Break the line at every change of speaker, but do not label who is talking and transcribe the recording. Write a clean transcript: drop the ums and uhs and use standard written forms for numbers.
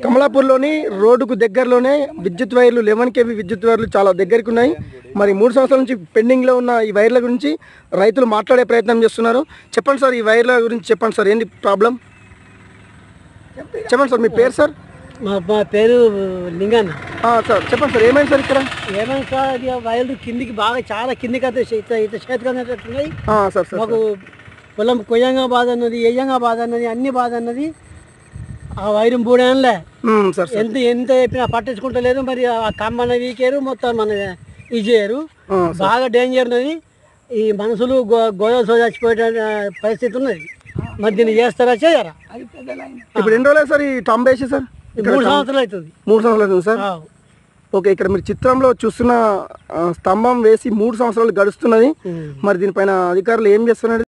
కమలాపూర్లోని రోడ్డుకు దగ్గరలోనే విద్యుత్ వైర్లు 11 kV విద్యుత్ వైర్లు చాలా దగ్గరికి ఉన్నాయి. మరి 3 సంవత్సరాల నుంచి పెండింగ్లో ఉన్న ఈ వైర్ల గురించి రైతులు మాట్లాడే ప్రయత్నం చేస్తున్నారు. చెప్పండి సార్, ఈ వైర్ల గురించి చెప్పండి సార్, ఏంటి ప్రాబ్లం చెప్పండి సార్. మీ పేరు సార్?
మా పేరు లింగన్న
సార్. చెప్పండి సార్, ఏమైంది సార్ ఇక్కడ?
ఏమైంది సార్, అది వైర్లు కిందికి బాగా చాలా కిందికి అయితే చేతికన్నట్టున్నాయి.
సార్
మాకు పొలం కొయ్యంగా బాధ అన్నది, ఏయంగా బాధ అన్నది, అన్ని బాధ అన్నది. ఆ వైరు బూడేలే
సార్
ఎంత ఎంత చెప్పినా పట్టించుకుంటలేదు. మరి ఆ కమ్మన వీకేరు, మొత్తం మన ఇది చేయరు. బాగా డేంజర్ ఉన్నది. ఈ మనుషులు గోయలు చచ్చిపోయే పరిస్థితి ఉన్నది. మరి దీన్ని చేస్తారా చేయరా?
ఇప్పుడు ఎన్ని రోజులు సార్ ఈ టంబ్ వేసి సార్?
3 సంవత్సరాలు అవుతుంది.
3 సంవత్సరాలు అవుతుంది సార్. ఓకే, ఇక్కడ మీరు చిత్రంలో చూస్తున్న స్తంభం వేసి 3 సంవత్సరాలు గడుస్తున్నది. మరి దీనిపైన అధికారులు ఏం చేస్తున్నారు?